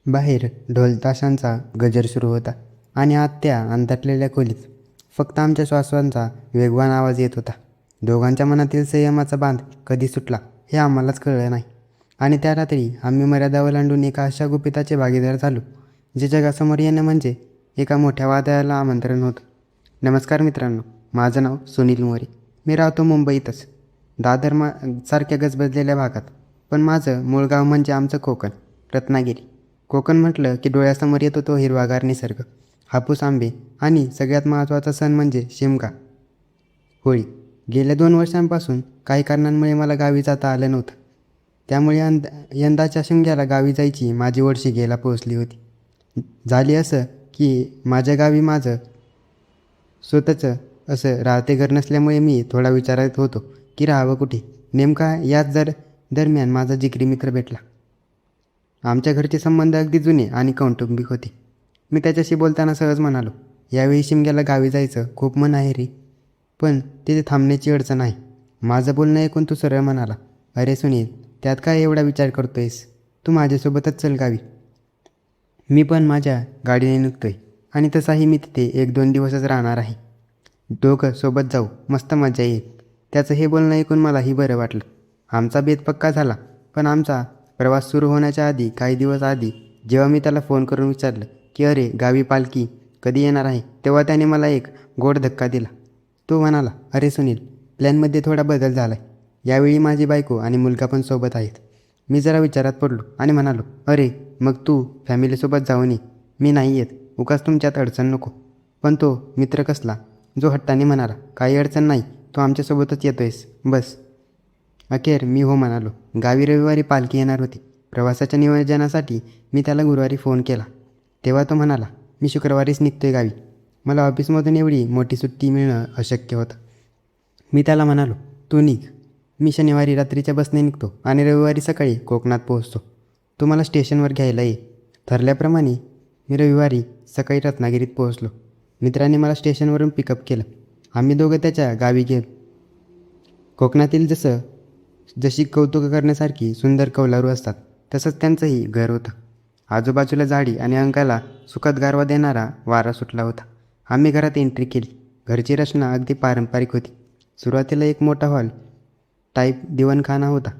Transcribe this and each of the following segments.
बाहेर ढोल ताशांचा गजर सुरू होता आणि आत त्या अंतरलेल्या खोलीत फक्त आमच्या श्वासांचा वेगवान आवाज येत होता. दोघांच्या मनातील संयमाचा बांध कधी सुटला हे आम्हालाच कळलं नाही. आणि त्या रात्री आम्ही मर्यादा ओलांडून एका अशा गुपिताचे भागीदार झालो जे जगासमोर येणं म्हणजे एका मोठ्या वादळाला आमंत्रण होतं. नमस्कार मित्रांनो, माझं नाव सुनील मोरे. मी राहतो मुंबईतच, दादर सारख्या गजबजलेल्या भागात. पण माझं मूळ गाव म्हणजे आमचं कोकण, रत्नागिरी. कोकण म्हटलं की डोळ्यासमोर येतो तो हिरवागार निसर्ग, हापूस आंबे आणि सगळ्यात महत्त्वाचा सण म्हणजे शिमगा, होळी. गेल्या 2 वर्षांपासून काही कारणांमुळे मला गावी जाता आलं नव्हतं. त्यामुळे यंदाच्या शिमग्याला गावी जायची माझी वर्षी गेला पोहोचली होती. झाली असं की माझ्या गावी माझं स्वतःचं असं राहते घर नसल्यामुळे मी थोडा विचारत होतो की राहावं कुठे. नेमका याच दरम्यान माझा जिगरी मित्र भेटला. आमच्या घरचे संबंध अगदी जुने आणि कौटुंबिक होते. मी त्याच्याशी बोलताना सहज म्हणालो, यावेळी शिमग्याला गावी जायचं खूप मन आहे रे, पण तिथे थांबण्याची अडचण आहे. माझं बोलणं ऐकून तू सरळ म्हणाला, अरे सुनील, त्यात काय एवढा विचार करतोयस, तू माझ्यासोबतच चल गावी. मी पण माझ्या गाडीने निघतोय आणि तसाही मी तिथे 1-2 दिवसच राहणार आहे. दोघं सोबत जाऊ, मस्त मजा येईल. त्याचं हे बोलणं ऐकून मलाही बरं वाटलं. आमचा बेत पक्का झाला. पण आमचा प्रवास सुरू होण्याच्या आधी काही दिवस आधी जेव्हा मी त्याला फोन करून विचारलं की अरे गावी पालखी कधी येणार आहे, तेव्हा त्याने मला एक गोड धक्का दिला. तो म्हणाला, अरे सुनील, प्लॅनमध्ये थोडा बदल झाला आहे. यावेळी माझी बायको आणि मुलगा पण सोबत आहेत. मी जरा विचारात पडलो आणि म्हणालो, अरे मग तू फॅमिलीसोबत जाऊन ये, मी नाही येत, उगाच तुमच्यात अडचण नको. पण तो मित्र कसला, जो हट्टाने म्हणाला, काही अडचण नाही, तो आमच्यासोबतच येतोयस, बस. अखेर मी हो म्हणालो. गावी रविवारी पालखी येणार होती. प्रवासाच्या नियोजनासाठी मी त्याला गुरुवारी फोन केला. तेव्हा तो म्हणाला, मी शुक्रवारीच निघतोय गावी, मला ऑफिसमधून एवढी मोठी सुट्टी मिळणं अशक्य होतं. मी त्याला म्हणालो, तू निघ, मी शनिवारी रात्रीच्या बसने निघतो आणि रविवारी सकाळी कोकणात पोहोचतो. तू मला स्टेशनवर घ्यायला ये. ठरल्याप्रमाणे मी रविवारी सकाळी रत्नागिरीत पोहोचलो. मित्राने मला स्टेशनवरून पिकअप केलं. आम्ही दोघं त्याच्या गावी गेलो. कोकणातील जशी कौतुक करण्यासारखी सुंदर कौलारू असतात, तसंच त्यांचंही घर होतं. आजूबाजूला झाडी आणि अंगाला सुखद गारवा देणारा वारा सुटला होता. आम्ही घरात एंट्री केली. घरची रचना अगदी पारंपरिक होती. सुरुवातीला एक मोठा हॉल टाईप दिवाणखाना होता.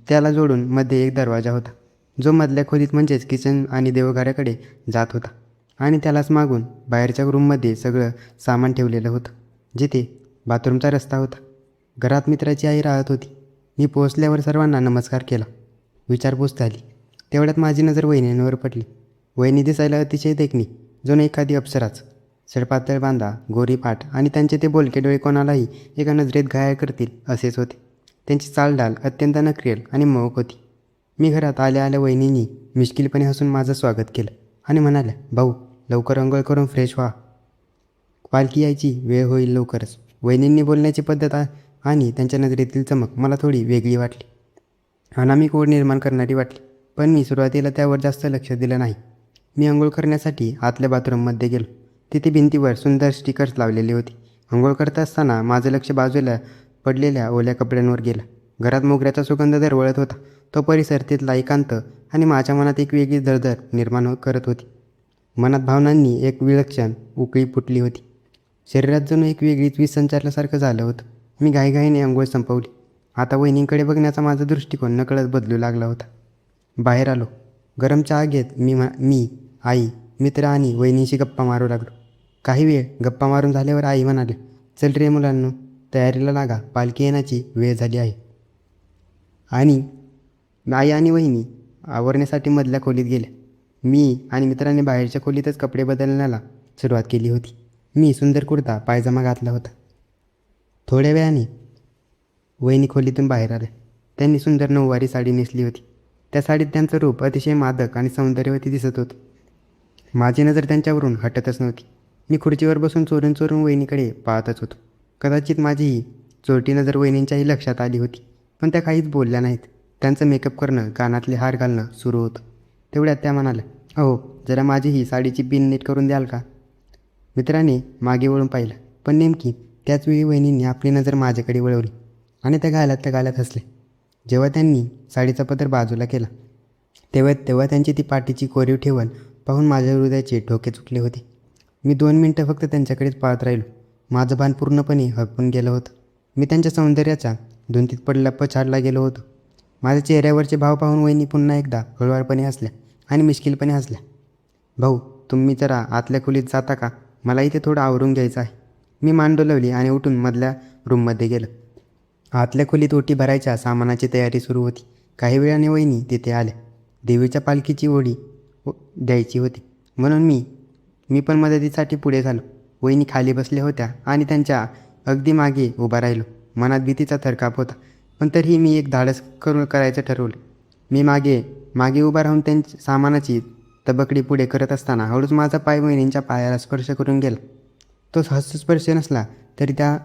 त्याला जोडून मध्ये एक दरवाजा होता, जो मधल्या खोलीत म्हणजेच किचन आणि देवघराकडे जात होता. आणि त्यालाच मागून बाहेरच्या रूममध्ये सगळं सामान ठेवलेलं होतं, जिथे बाथरूमचा रस्ता होता. घरात मित्राची आई राहत होती. मी पोहोचल्यावर सर्वांना नमस्कार केला. विचारपूस झाली. तेवढ्यात माझी नजर वहिनींवर पडली. वहिनी दिसायला अतिशय देखणी, जणू एखादी अप्सराच. सडपातळ बांधा, गोरी पाठ आणि त्यांचे ते बोलके डोळे कोणालाही एका नजरेत घायल करतील असेच होते. त्यांची चालढाल अत्यंत नखरेल आणि मोहक होती. मी घरात आल्या आल्या वहिनींनी मिश्किलपणे हसून माझं स्वागत केलं आणि म्हणाल्या, भाऊ, लवकर अंघोळ करून फ्रेश व्हा, पालखी यायची वेळ होईल लवकरच. वहिनींनी बोलण्याची पद्धत आणि त्यांच्या नजरेतील चमक मला थोडी वेगळी वाटली, अनामिक ओढ निर्माण करणारी वाटली. पण मी सुरुवातीला त्यावर जास्त लक्ष दिलं नाही. मी अंघोळ करण्यासाठी आतल्या बाथरूममध्ये गेलो. तिथे भिंतीवर सुंदर स्टिकर्स लावलेली होती. अंघोळ करत असताना माझं लक्ष बाजूला पडलेल्या ओल्या कपड्यांवर गेलं. घरात मोगऱ्याचा सुगंध दरवळत होता. तो परिसर, तिथला एकांत आणि माझ्या मनात एक वेगळी दरदर निर्माण करत होती. मनात भावनांनी एक विलक्षण उकळी फुटली होती. शरीरात जणू एक वेगळीच वीज संचारल्यासारखं झालं होतं. मी घाईघाईने अंघोळ संपवली. आता वहिनींकडे बघण्याचा माझा दृष्टिकोन नकळत बदलू लागला होता. बाहेर आलो. गरम चहा घेत मी आई, मित्र आणि वहिनींशी गप्पा मारू लागलो. काही वेळ गप्पा मारून झाल्यावर आई म्हणाली, चल रे मुलांनो, तयारीला लागा, पालखी येण्याची वेळ झाली आहे. आणि आई आणि वहिनी आवरण्यासाठी मधल्या खोलीत गेल्या. मी आणि मित्रांनी बाहेरच्या खोलीतच कपडे बदलण्याला सुरुवात केली होती. मी सुंदर कुर्ता पायजमा घातला होता. थोड्या वेळाने वहिनी खोलीतून बाहेर आल्या. त्यांनी सुंदर नऊवारी साडी नेसली होती. त्या साडीत त्यांचं रूप अतिशय मादक आणि सौंदर्यवती दिसत होतं. माझी नजर त्यांच्यावरून हटतच नव्हती. मी खुर्चीवर बसून चोरून चोरून वहिनीकडे पाहतच होतो. कदाचित माझी ही चोरटी नजर वहिनींच्याही लक्षात आली होती, पण त्या काहीच बोलल्या नाहीत. त्यांचं मेकअप करणं, कानातले हार घालणं सुरू होतं. तेवढ्यात त्या म्हणाल्या, अहो, जरा माझी ही साडीची पिन नीट करून द्याल का? मित्राने मागे वळून पाहिलं, पण नेमकी त्याचवेळी वहिनींनी आपली नजर माझ्याकडे वळवली आणि त्या गालात हसले. जेव्हा त्यांनी साडीचा पदर बाजूला केला, तेव्हा त्यांची ती पाठीची कोरीव ठेवण पाहून माझ्या हृदयाचे ठोके चुकले होते. मी 2 मिनटं फक्त त्यांच्याकडेच पाहत राहिलो. माझं भान पूर्णपणे हरपून गेलं होतं. मी त्यांच्या सौंदर्याच्या धुंदीत पछाडला गेलो होतो. माझ्या चेहऱ्यावरचे भाव पाहून वहिनी पुन्हा एकदा हळुवारपणे हसल्या आणि मिश्किलपणे हसल्या. भाऊ, तुम्ही जरा आतल्या खोलीत जाता का? मला इथे थोडं आवरून घ्यायचं आहे. मी मान डोलावली आणि उठून मधल्या रूममध्ये गेलो. आतल्या खोलीत ओटी भरायच्या सामानाची तयारी सुरू होती. काही वेळाने वहिनी तिथे आल्या. देवीच्या पालखीची ओढी द्यायची होती म्हणून मी पण मदतीसाठी पुढे झालो. वहिनी खाली बसल्या होत्या आणि त्यांच्या अगदी मागे उभा राहिलो. मनात भीतीचा थरकाप होता, पण तरीही मी एक धाडस करायचं ठरवलं. मी मागे उभा राहून त्यांच्या सामानाची तबकडी पुढे करत असताना हळूच माझा पाय वहिनींच्या पायाला स्पर्श करून गेला. तो हस्तस्पर्श नसला तरी त्या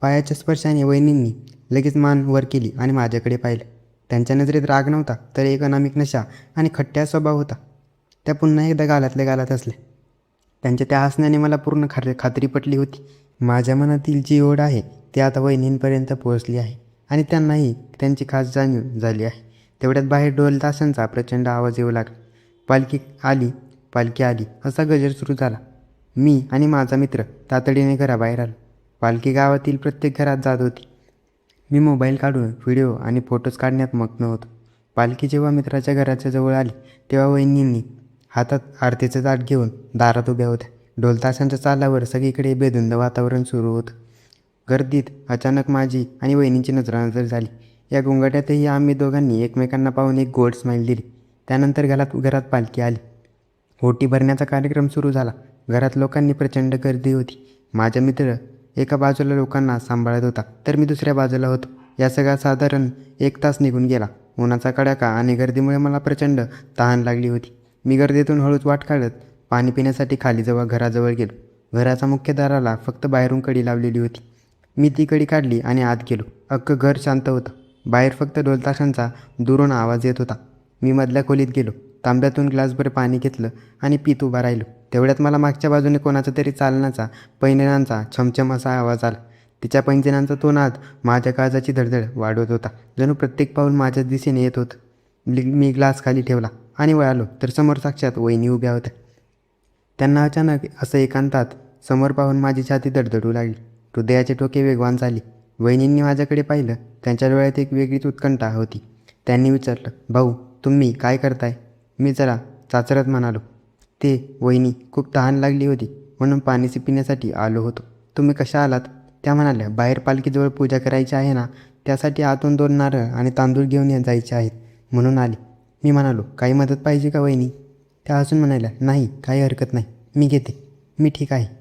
पायाच्या स्पर्शाने वहिनींनी लगेच मान वर केली आणि माझ्याकडे पाहिलं. त्यांच्या नजरेत राग नव्हता, तर एक अनामिक नशा आणि खट्ट्या स्वभाव होता. त्या पुन्हा एकदा गालातल्या गालात हसल्या. त्यांच्या त्या हसण्याने मला पूर्ण खात्री पटली होती. माझ्या मनातील जी ओढ आहे ती आता वहिनींपर्यंत पोहोचली आहे आणि त्यांनाही त्यांची खास जाणीव झाली आहे. तेवढ्यात बाहेर ढोल ताशांचा प्रचंड आवाज येऊ लागला. पालखी आली असा गजर सुरू झाला. मी आणि माझा मित्र तातडीने घराबाहेर आलो. पालखी गावातील प्रत्येक घरात जात होती. मी मोबाईल काढून व्हिडिओ आणि फोटोज काढण्यात मग्न होतो. पालखी जेव्हा मित्राच्या घराच्या जवळ आली तेव्हा वहिनींनी हातात आरतीचं ताट घेऊन दारात उभ्या होत्या. ढोलताशांच्या चालावर सगळीकडे बेधुंद वातावरण सुरू होतं. गर्दीत अचानक माझी आणि वहिनींची नजरानजर झाली. या गोंगाट्यातही आम्ही दोघांनी एकमेकांना पाहून एक गोड स्माईल दिली. त्यानंतर घरात पालखी आली. ओटी भरण्याचा कार्यक्रम सुरू झाला. घरात लोकांनी प्रचंड गर्दी होती. माझा मित्र एका बाजूला लोकांना सांभाळत होता, तर मी दुसऱ्या बाजूला होतो. या सगळ्यात साधारण 1 तास निघून गेला. उन्हाचा कडाका आणि गर्दीमुळे मला प्रचंड तहान लागली होती. मी गर्दीतून हळूच वाट काढत पाणी पिण्यासाठी घराजवळ गेलो. घराच्या मुख्य दाराला फक्त बाहेरून कडी लावलेली होती. मी ती कडी काढली आणि आत गेलो. अख्खं घर शांत होतं. बाहेर फक्त ढोलताशांचा दुरून आवाज येत होता. मी मधल्या खोलीत गेलो. तांब्यातून ग्लासभर पाणी घेतलं आणि पीत उभा राहिलो. तेवढ्यात मला मागच्या बाजूने कोणाचा तरी चालण्याचा पैंजणांचा छमछम असा आवाज आला. तिच्या पैंजणांचा तो नाद माझ्या काळजाची धडधड वाढवत होता. जणू प्रत्येक पाऊल माझ्याच दिशेने येत होतं. मी ग्लास खाली ठेवला आणि वळालो तर समोर साक्षात वहिनी उभ्या होत्या. त्यांना अचानक असं एकांतात समोर पाहून माझी छाती धडधडू लागली. हृदयाचे ठोके वेगवान झाले. वहिनींनी माझ्याकडे पाहिलं. त्यांच्या डोळ्यात एक वेगळीच उत्कंठा होती. त्यांनी विचारलं, भाऊ, तुम्ही काय करताय? मी जरा चाचरत म्हणालो, वहिनी, खूप तहान लागली होती म्हणून पाणी पिण्यासाठी आलो होतो. तुम्ही कशा आलात? त्या म्हणाल्या, बाहेर पालखीजवळ पूजा करायची आहे ना, त्यासाठी आतून 2 नारळ आणि तांदूळ घेऊन जायचे आहेत म्हणून आले. मी म्हणालो, काही मदत पाहिजे का वहिनी? त्या हसून म्हणाल्या, नाही, काही हरकत नाही, मी घेते, मी ठीक आहे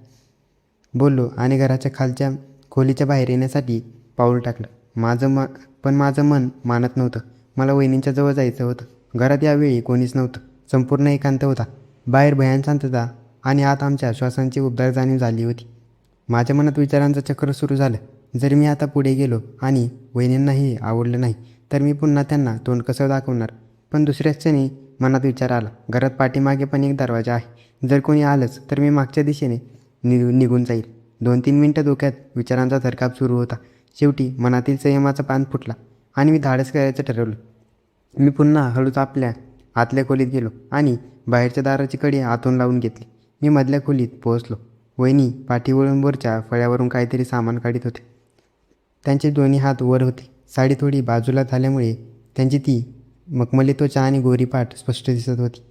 बोललो आणि घराच्या खालच्या खोलीच्या बाहेर येण्यासाठी पाऊल टाकलं. माझं मन मानत नव्हतं. मला वहिनींच्या जवळ जायचं होतं. घरात यावेळी कोणीच नव्हतं. संपूर्ण एकांत होता. बाहेर भयान शांतता आणि आत आमच्या श्वासांची उबदार जाणीव झाली होती. माझ्या मनात विचारांचं चक्र सुरू झालं. जर मी आता पुढे गेलो आणि वहिनींनाही आवडलं नाही तर मी पुन्हा त्यांना तोंड कसं दाखवणार? पण दुसऱ्याच क्षणी मनात विचार आला, घरात पाठीमागे पण एक दरवाजा आहे. जर कोणी आलंच तर मी मागच्या दिशेने निघून जाईल. 2-3 मिनटं डोक्यात विचारांचा थरकाप सुरू होता. शेवटी मनातील संयमाचा पान फुटला आणि मी धाडस करायचं ठरवलं. मी पुन्हा हळूच आतल्या खोलीत गेलो आणि बाहेरच्या दाराची कडी आतून लावून घेतली. मी मधल्या खोलीत पोहोचलो. वहिनी पाठीवळून वरच्या फळ्यावरून काहीतरी सामान काढत होते. त्यांचे दोन्ही हात वर होते. साडी थोडी बाजूला झाल्यामुळे त्यांची ती मखमली त्वचा आणि गोरी पाठ स्पष्ट दिसत होती.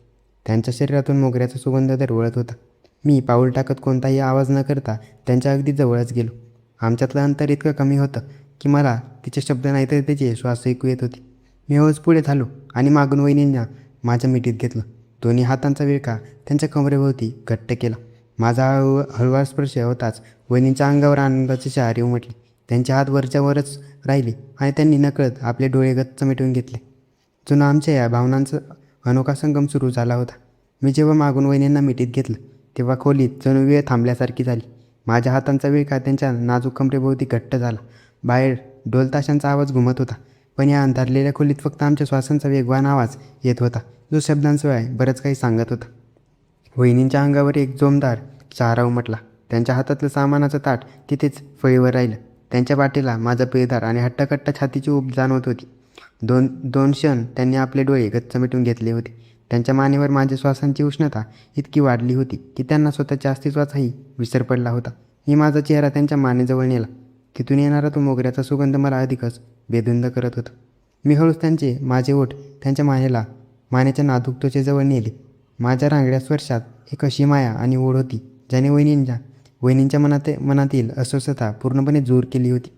त्यांच्या शरीरातून मोगऱ्याचा सुगंध दरवळत होता. मी पाऊल टाकत कोणताही आवाज न करता त्यांच्या अगदी जवळच गेलो. आमच्यातलं अंतर इतकं कमी होतं की मला तिचे शब्द नाही तर तिचे श्वास ऐकू येत होते. मी हळूच पुढे झालो आणि मागून वहिनींना माझ्या मिठीत घेतलं. दोन्ही हातांचा विळखा त्यांच्या कमरेभोवती घट्ट केला. माझा हळूवार स्पर्श होताच वहिनींच्या अंगावर आनंदाची शहारी उमटली. त्यांचे हात वरच्या वरच राहिले आणि त्यांनी नकळत आपले डोळे गच्च मिटवून घेतले. जुनं आमच्या या भावनांचा अनोखा संगम सुरू झाला होता. मी जेव्हा मागून वहिनींना मिठीत घेतलं तेव्हा खोलीत जणू वेळ थांबल्यासारखी झाली. माझ्या हातांचा विळखा त्यांच्या नाजूक कमरेभोवती घट्ट झाला. बाहेर ढोल ताशांचा आवाज घुमत होता, पण या अंधारलेल्या खोलीत फक्त आमच्या श्वासांचा वेगवान आवाज येत होता, जो शब्दांशिवाय बरंच काही सांगत होता. वहिनींच्या अंगावर एक जोमदार शहारा उमटला. त्यांच्या हातातलं सामानाचं ताट तिथेच फळीवर राहिलं. त्यांच्या पाठीला माझा पिळदार आणि हट्टकट्ट छातीची ऊब जाणवत होती. दोन दोन क्षण त्यांनी आपले डोळे गच्च मिटून घेतले होते. त्यांच्या मानेवर माझ्या श्वासांची उष्णता इतकी वाढली होती की त्यांना स्वतःच्या अस्तित्वाचाही विसर पडला होता. मी माझा चेहरा त्यांच्या मानेजवळ नेला. तिथून येणारा तो मोगऱ्याचा सुगंध मला अधिकच बेधुंद करत होता. मी हळूच माझे ओठ त्यांच्या मानेच्या नाजूक त्वचेजवळ नेले. माझ्या रांगड्या स्पर्शात एक अशी माया आणि ओढ होती ज्याने वहिनींच्या मनातील अस्वस्थता पूर्णपणे दूर केली होती.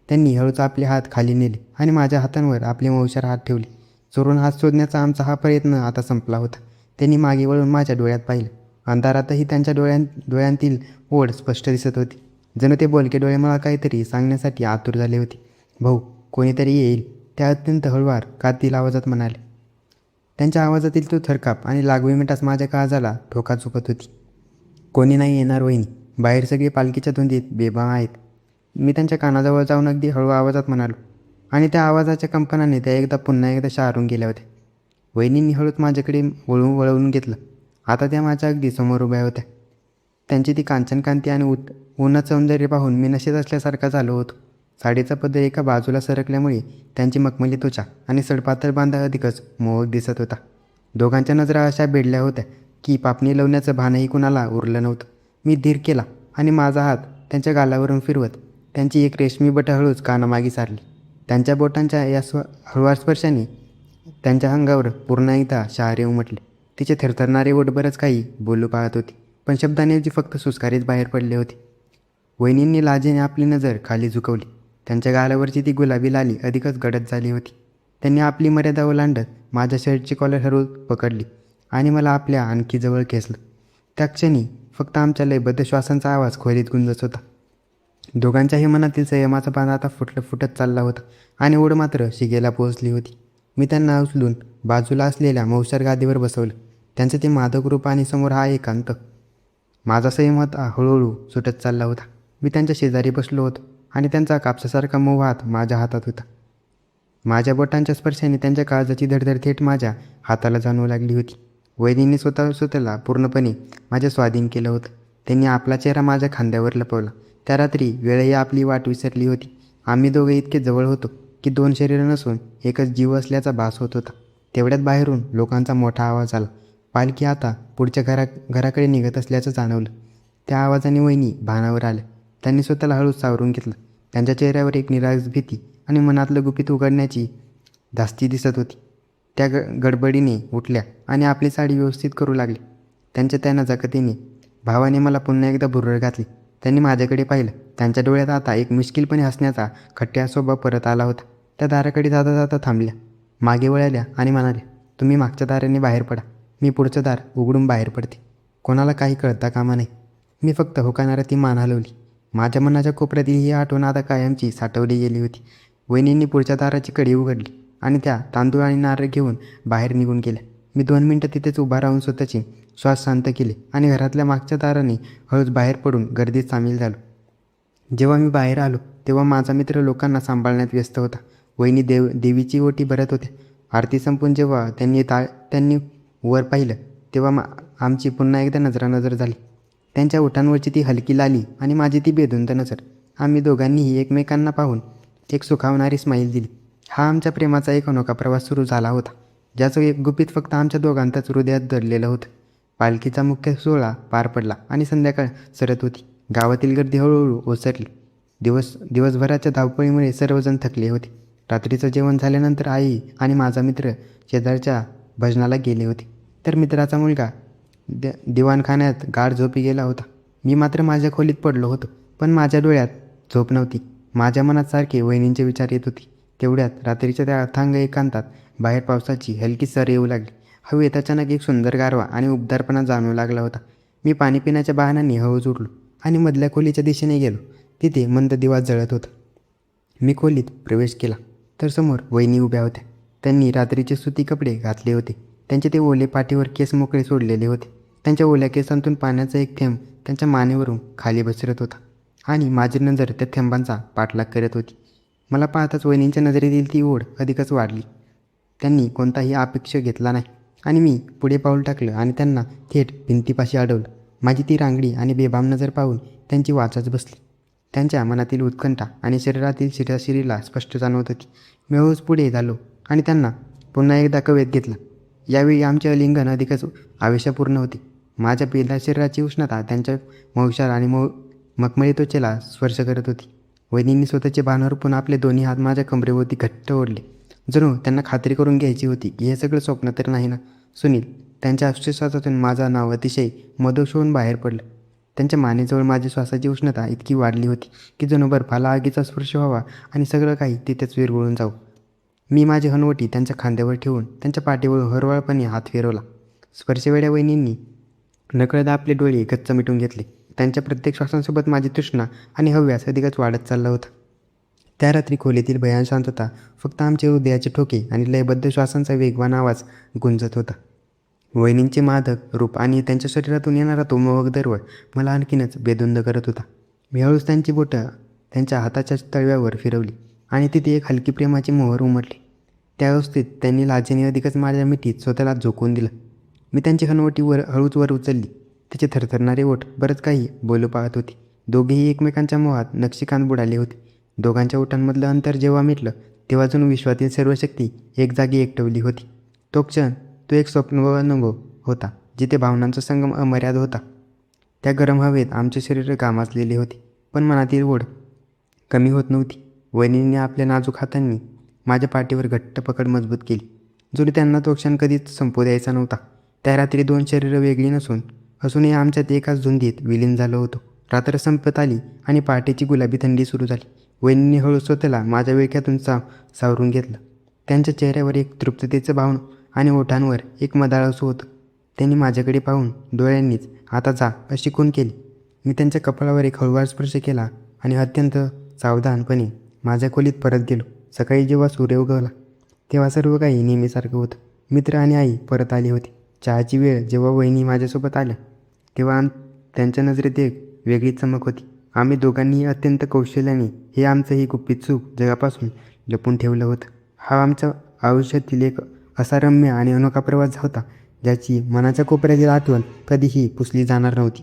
त्यांनी हळूच आपले हात खाली नेले आणि माझ्या हातांवर आपले मौशार हात ठेवले. चोरून हात शोधण्याचा आमचा हा प्रयत्न आता संपला होता. त्यांनी मागे वळून माझ्या डोळ्यात पाहिलं. अंधारातही त्यांच्या डोळ्यांतील ओढ स्पष्ट दिसत होती. जणू ते बोलके डोळे मला काहीतरी सांगण्यासाठी आतुर झाले होते. भाऊ, कोणीतरी येईल, त्या अत्यंत हळुवार कातील आवाजात म्हणाले. त्यांच्या आवाजातील तो थरकाप आणि लागवी मिठास माझ्या काळजाला ठोका चुकत होती. कोणी नाही येणार वहिनी, बाहेर सगळे पालखीच्या धुंदीत बेभान आहेत. मी त्यांच्या कानाजवळ जाऊन अगदी हळू आवाजात म्हणालो आणि त्या आवाजाच्या कंपनाने त्या पुन्हा एकदा शारून गेल्या होत्या. वहिनींनी हळूच माझ्याकडे वळवून घेतलं. आता त्या माझ्या अगदी समोर उभ्या होत्या. त्यांची ती कांचनकांती आणि उन्हात सौंदर्य पाहून मी नशेत असल्यासारखा झालो होतो. साडीचा पदर एका बाजूला सरकल्यामुळे त्यांची मखमली त्वचा आणि सडपातळ बांधा अधिकच मोहक दिसत होता. दोघांच्या नजरा अशा बेडल्या होत्या की पापणी लावण्याचं भानही कुणाला उरलं नव्हतं. मी धीर केला आणि माझा हात त्यांच्या गालावरून फिरवत त्यांची एक रेशमी बटं हळूच कानामागे सारली. त्यांच्या बोटांच्या या हळुवार स्पर्शाने त्यांच्या अंगावर पुन्हा एकदा शहारे उमटले. तिचे थरथरणारे ओठ बरंच काही बोलू पाहत होती, पण शब्दांऐवजी फक्त सुस्कारीच बाहेर पडले होते. वहिनींनी लाजेने आपली नजर खाली झुकवली. त्यांच्या गालावरची ती गुलाबी लाली अधिकच गडद झाली होती. त्यांनी आपली मर्यादा ओलांडत माझ्या शर्टची कॉलर हळू पकडली आणि मला आपल्या आणखी जवळ खेचलं. त्या क्षणी फक्त आमच्या लयबद्ध श्वासांचा आवाज खोलीत गुंजत होता. दोघांच्याही मनातील संयमाचा बांध आता फुटत चालला होता आणि ओढ मात्र शिगेला पोहोचली होती. मी त्यांना उचलून बाजूला असलेल्या मौशार गादीवर बसवलं. त्यांचं ते मादक रूप आणि समोर हा एकांत. माझा संयम हळूहळू सुटत चालला होता. मी त्यांच्या शेजारी बसलो होतो आणि त्यांचा कापसासारखा मऊ हात माझ्या हातात होता. माझ्या बोटांच्या स्पर्शाने त्यांच्या काळजाची धडधड थेट माझ्या हाताला जाणवू लागली होती. वहिनींनी स्वतःला पूर्णपणे माझ्या स्वाधीन केलं होतं. त्यांनी आपला चेहरा माझ्या खांद्यावर लपवला. त्या रात्री वेळही आपली वाट विसरली होती. आम्ही दोघे इतके जवळ होतो की दोन शरीरं नसून एकच जीव असल्याचा भास होत होता. तेवढ्यात बाहेरून लोकांचा मोठा आवाज आला. पालखी आता पुढच्या घराकडे निघत असल्याचं जाणवलं. त्या आवाजाने वहिनी भानावर आल्या. त्यांनी स्वतःला हळूच सावरून घेतलं. त्यांच्या चेहऱ्यावर एक निराश भीती आणि मनातलं गुपित उघडण्याची धास्ती दिसत होती. त्या गडबडीने उठल्या आणि आपली साडी व्यवस्थित करू लागली. त्यांच्या त्या नजाकतीने भावाने मला पुन्हा एकदा भुरळ घातली. त्यांनी माझ्याकडे पाहिलं. त्यांच्या डोळ्यात आता एक मिश्किलपणे हसण्याचा खट्ट्या स्वभाव परत आला होता. त्या दाराकडे जाता जाता थांबल्या, मागे वळल्या आणि म्हणाल्या, तुम्ही मागच्या दाराने बाहेर पडा, मी पुढचं दार उघडून बाहेर पडते. कोणाला काही कळता कामा नाही. मी फक्त होकाणारा ती मान हलवली. माझ्या मनाच्या कोपऱ्यातील ही आठवण आता कायमची साठवली गेली होती. वहिनींनी पुढच्या दाराची कडी उघडली आणि त्या तांदूळ आणि नारळ घेऊन बाहेर निघून गेल्या. मी 2 मिनिटं तिथेच उभा राहून स्वतःचे श्वास शांत केले आणि घरातल्या मागच्या दाराने हळूच बाहेर पडून गर्दीत सामील झालो. जेव्हा मी बाहेर आलो तेव्हा माझा मित्र लोकांना सांभाळण्यात व्यस्त होता. वहिनी देवीची ओटी भरत होत्या. आरती संपून जेव्हा त्यांनी वर पाहिलं तेव्हा आमची पुन्हा एकदा नजरानजर झाली. त्यांच्या ओठांवरची ती हलकी लाली आणि माझी ती बेधुंद नजर. आम्ही दोघांनीही एकमेकांना पाहून एक सुखावणारी स्माईल दिली. हा आमच्या प्रेमाचा एक अनोखा प्रवास सुरू झाला होता, ज्याचं एक गुपित फक्त आमच्या दोघांतच हृदयात दडलेलं होतं. पालखीचा मुख्य सोहळा पार पडला आणि संध्याकाळ सरत होती. गावातील गर्दी हळूहळू ओसरली. दिवसभराच्या धावपळीमुळे सर्वजण थकले होते. रात्रीचं जेवण झाल्यानंतर आई आणि माझा मित्र शेजारच्या भजनाला गेले होते, तर मित्राचा मुलगा दिवाणखान्यात गाढ झोपी गेला होता. मी मात्र माझ्या खोलीत पडलो होतो, पण माझ्या डोळ्यात झोप नव्हती. माझ्या मनात सारखे वहिनींचे विचार येत होते. तेवढ्यात रात्रीच्या त्या अथांग एकांतात बाहेर पावसाची हलकी सर येऊ लागली. हवेत अचानक एक सुंदर गारवा आणि उबदारपणा जाणवू लागला होता. मी पाणी पिण्याच्या बहाण्याने हळूच उठलो आणि मधल्या खोलीच्या दिशेने गेलो. तिथे मंद दिवा जळत होता. मी खोलीत प्रवेश केला तर समोर वहिनी उभ्या होत्या. त्यांनी रात्रीचे सुती कपडे घातले होते. त्यांचे ते ओले पाठीवर केस मोकळे सोडलेले होते. त्यांच्या ओल्या केसांतून पाण्याचा एक थेंब त्यांच्या मानेवरून खाली बसरत होता आणि माझी नजर त्या थेंबांचा पाठलाग करत होती. मला पाहताच वहिनींच्या नजरेतील ती ओढ अधिकच वाढली. त्यांनी कोणताही अपेक्षा घेतला नाही आणि मी पुढे पाऊल टाकलं आणि त्यांना थेट भिंतीपाशी अडवलं. माझी ती रांगडी आणि बेभाम नजर पाहून त्यांची वाचाच बसली. त्यांच्या मनातील उत्कंठा आणि शरीरातील शिराशिरीला स्पष्ट जाणवत होती. मी हळूच पुढे झालो आणि त्यांना पुन्हा एकदा कवेत घेतलं. यावेळी आमचे आलिंगन अधिकच आवेशपूर्ण होते. माझ्या पिळदार शरीराची उष्णता त्यांच्या मौशाल आणि मखमली त्वचेला स्पर्श करत होती. वहिनींनी स्वतःचे भान हरपून आपले दोन्ही हात माझ्या कमरेभोवती घट्ट ओढले. जणू त्यांना खात्री करून घ्यायची होती की हे सगळं स्वप्न तर नाही ना. सुनील, त्यांच्या अश्रुश्वासातून माझं नाव अतिशय मधोश होऊन बाहेर पडलं. त्यांच्या मानेजवळ माझी श्वासाची उष्णता इतकी वाढली होती की जणू बर्फाला आगीचा स्पर्श व्हावा आणि सगळं काही तिथेच विरघळून जाऊ. मी माझी हनवटी त्यांच्या खांद्यावर ठेवून त्यांच्या पाठीवर हळूवारपणे हात फिरवला. स्पर्शवेड्या वहिनींनी नकळत आपले डोळे गच्च मिटून घेतले. त्यांच्या प्रत्येक श्वासांसोबत माझी तृष्णा आणि हव्यास अधिकच वाढत चालला होता. त्या रात्री खोलीतील भयान शांतता फक्त आमचे हृदयाचे ठोके आणि लयबद्ध श्वासांचा वेगवान आवाज गुंजत होता. वहिनींचे मादक रूप आणि त्यांच्या शरीरातून येणारा तो मोहक दरवळ मला आणखीनच बेधुंद करत होता. मी हळूच त्यांची बोटं त्यांच्या हाताच्या तळव्यावर फिरवली आणि तिथे एक हलकी प्रेमाची मोहर उमटली. त्या अवस्थेत त्यांनी लाजेने अधिकच माझ्या मिठीत स्वतःला झोकवून दिलं. मी त्यांची हनवटी हळूच वर उचलली. तिचे थरथरणारे ओठ बरंच काही बोलू पाहत होती. दोघेही एकमेकांच्या मोहात नक्षीकांत बुडाले होते. दोघांच्या ओठांमधलं अंतर जेव्हा मिटलं तेव्हा जणू विश्वातील सर्व शक्ती एक जागी एकटवली होती. तो क्षण तो एक स्वप्नानुभव होता जिथे भावनांचा संगम अमर्याद होता. त्या गरम हवेत आमचे शरीर घामाचलेले होते, पण मनातील ओढ कमी होत नव्हती. वहिनींनी आपल्या नाजूक हातांनी माझ्या पाठीवर घट्ट पकड मजबूत केली. जरी त्यांना तो क्षण कधीच संपू द्यायचा नव्हता. त्या रात्री दोन शरीरं वेगळी असूनही आमच्यात एकाच धुंदीत विलीन झालो होतो. रात्र संपत आली आणि पहाटेची गुलाबी थंडी सुरू झाली. वहिनींनी हळू स्वतःला माझ्या विळख्यातून सावरून घेतलं. त्यांच्या चेहऱ्यावर एक तृप्ततेचं भाव आणि ओठांवर एक मदाळ हसू होतं. त्यांनी माझ्याकडे पाहून डोळ्यांनीच आता जा अशी खूण केली. मी त्यांच्या कपाळावर एक हळूवार स्पर्श केला आणि अत्यंत सावधानपणे माझ्या खोलीत परत गेलो. सकाळी जेव्हा सूर्य उगवला तेव्हा सर्व काही नेहमीसारखं होतं. मित्र आणि आई परत आली होती. चहाची वेळ जेव्हा वहिनी माझ्यासोबत आल्या तेव्हा त्यांच्या नजरेत एक वेगळी चमक होती. आम्ही दोघांनीही अत्यंत कौशल्याने हे आमचंही गुपित सुख जगापासून लपून ठेवलं होतं. हा आमच्या आयुष्यातील एक असा रम्य आणि अनोखा प्रवास होता ज्याची मनाच्या कोपऱ्यातील आठवण कधीही पुसली जाणार नव्हती.